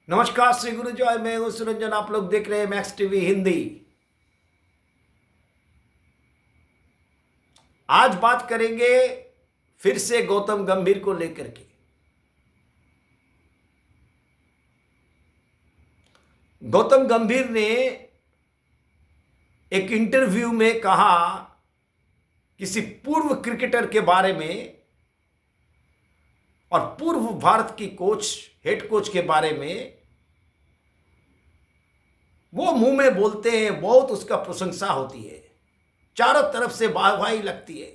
नमस्कार श्री गुरु जय, मैं हूं सुरंजन। आप लोग देख रहे हैं मैक्स टीवी हिंदी। आज बात करेंगे फिर से गौतम गंभीर को लेकर के। गौतम गंभीर ने एक इंटरव्यू में कहा किसी पूर्व क्रिकेटर के बारे में और पूर्व भारत की हेड कोच के बारे में। वो मुंह में बोलते हैं, बहुत उसका प्रशंसा होती है, चारों तरफ से वाहवाही लगती है।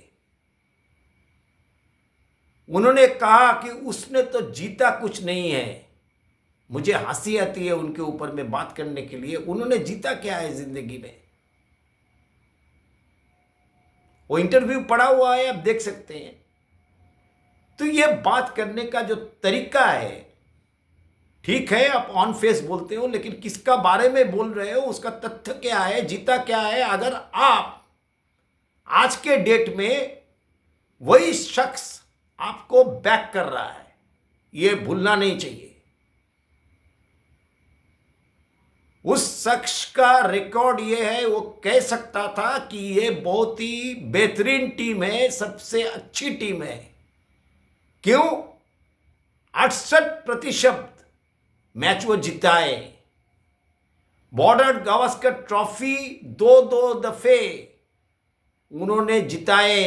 उन्होंने कहा कि उसने तो जीता कुछ नहीं है। मुझे हंसी आती है उनके ऊपर में बात करने के लिए। उन्होंने जीता क्या है जिंदगी में? वो इंटरव्यू पड़ा हुआ है, आप देख सकते हैं। तो ये बात करने का जो तरीका है, ठीक है आप ऑन फेस बोलते हो, लेकिन किसका बारे में बोल रहे हो, उसका तथ्य क्या है, जीता क्या है? अगर आप आज के डेट में वही शख्स आपको बैक कर रहा है, यह भूलना नहीं चाहिए। उस शख्स का रिकॉर्ड यह है, वो कह सकता था कि यह बहुत ही बेहतरीन टीम है, सबसे अच्छी टीम है। क्यों? 68% मैच वो जिताए। बॉर्डर गावस्कर ट्रॉफी दो दो दफे उन्होंने जिताए।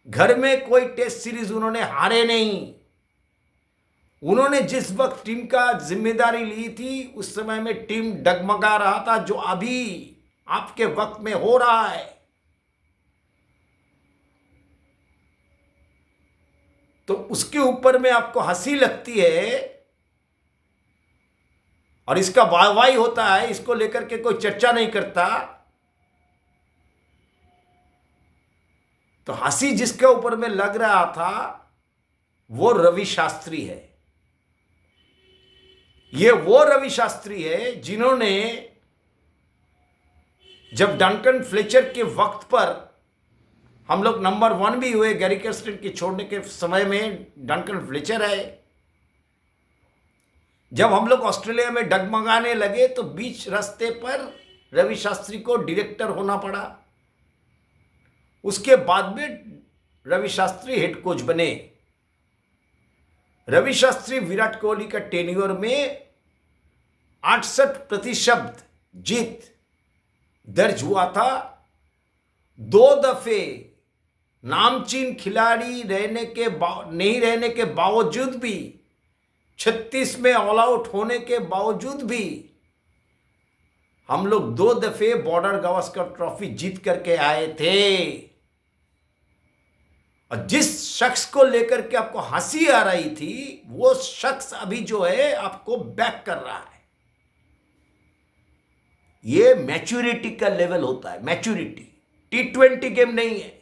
घर में कोई टेस्ट सीरीज उन्होंने हारे नहीं। उन्होंने जिस वक्त टीम का जिम्मेदारी ली थी, उस समय में टीम डगमगा रहा था, जो अभी आपके वक्त में हो रहा है। तो उसके ऊपर में आपको हंसी लगती है और इसका वाहवाही होता है, इसको लेकर के कोई चर्चा नहीं करता। तो हंसी जिसके ऊपर में लग रहा था वो रवि शास्त्री है। ये वो रवि शास्त्री है जिन्होंने, जब डंकन फ्लेचर के वक्त पर हम लोग नंबर 1 भी हुए, गैरी कर्स्टन के छोड़ने के समय में डंकन फ्लेचर है। जब हम लोग ऑस्ट्रेलिया में डगमगाने लगे तो बीच रास्ते पर रवि शास्त्री को डायरेक्टर होना पड़ा। उसके बाद में रवि शास्त्री हेड कोच बने। रवि शास्त्री विराट कोहली का टेन्योर में 68% जीत दर्ज हुआ था। 2 दफे नामचीन खिलाड़ी नहीं रहने के बावजूद भी, 36 में ऑल आउट होने के बावजूद भी हम लोग 2 दफे बॉर्डर गावस्कर ट्रॉफी जीत करके आए थे। और जिस शख्स को लेकर के आपको हंसी आ रही थी, वो शख्स अभी जो है आपको बैक कर रहा है। ये मैच्योरिटी का लेवल होता है। मैच्योरिटी T20 गेम नहीं है।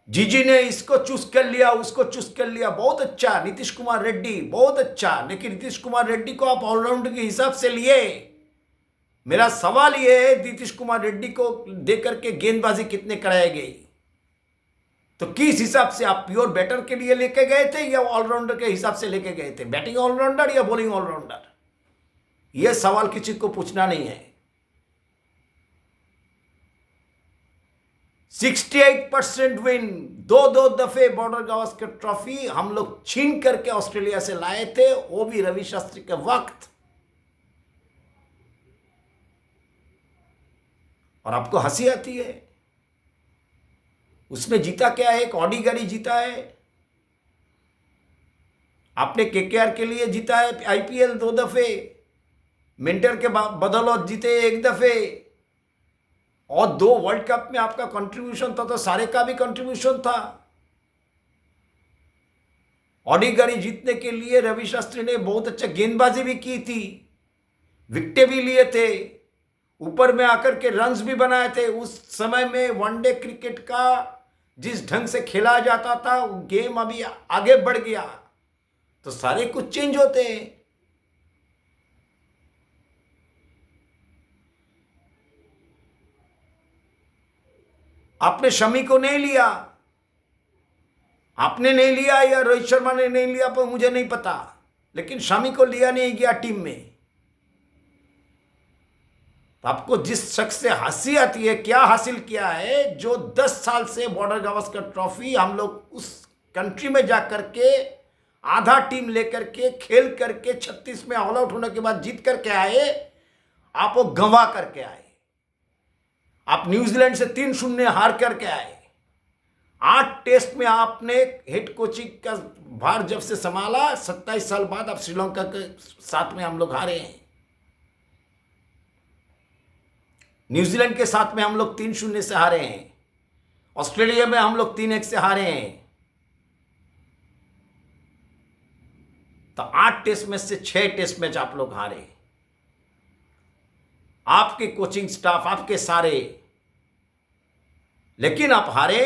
जीजी ने इसको चूज कर लिया, उसको चूज कर लिया, बहुत अच्छा। नीतीश कुमार रेड्डी बहुत अच्छा, लेकिन नीतीश कुमार रेड्डी को आप ऑलराउंडर के हिसाब से लिए। मेरा सवाल यह है, नीतीश कुमार रेड्डी को देकर के गेंदबाजी कितने कराई गई? तो किस हिसाब से आप प्योर बैटर के लिए लेके गए थे या ऑलराउंडर के हिसाब से लेके गए थे? बैटिंग ऑलराउंडर या बॉलिंग ऑलराउंडर? यह सवाल किसी को पूछना नहीं है। 68% विन, 2 दफे बॉर्डर गावस्कर ट्रॉफी हम लोग छीन करके ऑस्ट्रेलिया से लाए थे, वो भी रवि शास्त्री के वक्त। और आपको हंसी आती है। उसमें जीता क्या है? एक ऑडी गाड़ी जीता है। आपने केकेआर के लिए जीता है आईपीएल 2 दफे, मिंटर के बदौलत जीते 1 दफे, और 2 वर्ल्ड कप में आपका कंट्रीब्यूशन था, तो सारे का भी कंट्रीब्यूशन था। ऑडी गाड़ी जीतने के लिए रवि शास्त्री ने बहुत अच्छा गेंदबाजी भी की थी, विकेटें भी लिए थे, ऊपर में आकर के रन्स भी बनाए थे। उस समय में वनडे क्रिकेट का जिस ढंग से खेला जाता था, वो गेम अभी आगे बढ़ गया, तो सारे कुछ चेंज होते हैं। आपने शमी को नहीं लिया, आपने नहीं लिया या रोहित शर्मा ने नहीं लिया पर मुझे नहीं पता, लेकिन शमी को लिया नहीं गया टीम में। तो आपको जिस शख्स से हंसी आती है, क्या हासिल किया है, जो 10 साल से बॉर्डर गावस्कर ट्रॉफी हम लोग उस कंट्री में जा करके आधा टीम लेकर के खेल करके 36 में ऑल आउट होने के बाद जीत करके आए, आप वो गंवा करके आए। आप न्यूजीलैंड से 3-0 हार करके आए। 8 टेस्ट में आपने हेड कोचिंग का भार जब से संभाला, 27 साल बाद आप श्रीलंका के साथ में हम लोग हारे हैं। न्यूजीलैंड के साथ में हम लोग 3-0 से हारे हैं। ऑस्ट्रेलिया में हम लोग 3-1 से हारे हैं। तो 8 टेस्ट में से 6 टेस्ट मैच आप लोग हारे। आपके कोचिंग स्टाफ, आपके सारे, लेकिन आप हारे।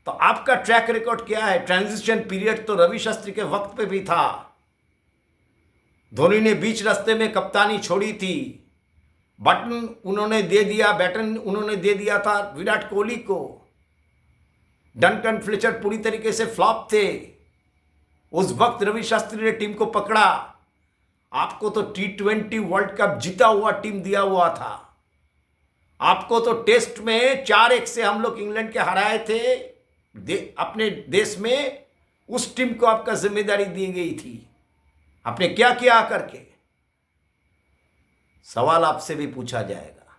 तो आपका ट्रैक रिकॉर्ड क्या है? ट्रांजिशन पीरियड तो रवि शास्त्री के वक्त पे भी था। धोनी ने बीच रास्ते में कप्तानी छोड़ी थी, बैटन उन्होंने दे दिया था विराट कोहली को। डंकन फ्लेचर पूरी तरीके से फ्लॉप थे। उस वक्त रवि शास्त्री ने टीम को पकड़ा। आपको तो T20 वर्ल्ड कप जीता हुआ टीम दिया हुआ था। आपको तो टेस्ट में 4-1 से हम लोग इंग्लैंड के हराए थे अपने देश में। उस टीम को आपका जिम्मेदारी दी गई थी। आपने क्या किया करके? सवाल आपसे भी पूछा जाएगा।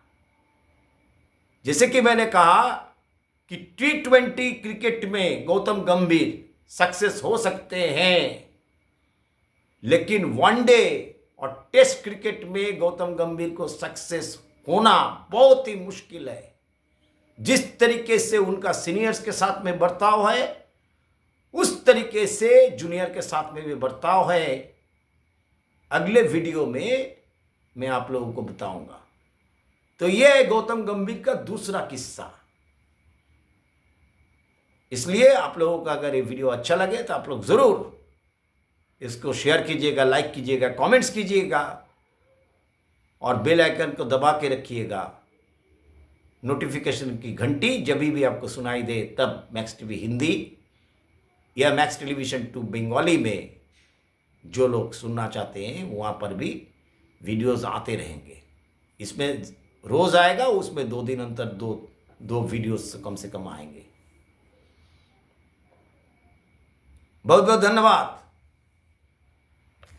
जैसे कि मैंने कहा कि T20 क्रिकेट में गौतम गंभीर सक्सेस हो सकते हैं, लेकिन वनडे और टेस्ट क्रिकेट में गौतम गंभीर को सक्सेस होना बहुत ही मुश्किल है। जिस तरीके से उनका सीनियर्स के साथ में बर्ताव है, उस तरीके से जूनियर के साथ में भी बर्ताव है। अगले वीडियो में मैं आप लोगों को बताऊंगा। तो यह है गौतम गंभीर का दूसरा किस्सा। इसलिए आप लोगों का अगर ये वीडियो अच्छा लगे तो आप लोग जरूर इसको शेयर कीजिएगा, लाइक कीजिएगा, कमेंट्स कीजिएगा और बेल आइकन को दबा के रखिएगा। नोटिफिकेशन की घंटी जब भी आपको सुनाई दे तब मैक्स टीवी हिंदी या मैक्स टेलीविजन 2 बंगाली में जो लोग सुनना चाहते हैं वहाँ पर भी वीडियोस आते रहेंगे। इसमें रोज़ आएगा, उसमें 2 दिन अंतर दो वीडियोस कम से कम आएंगे। बहुत बहुत धन्यवाद।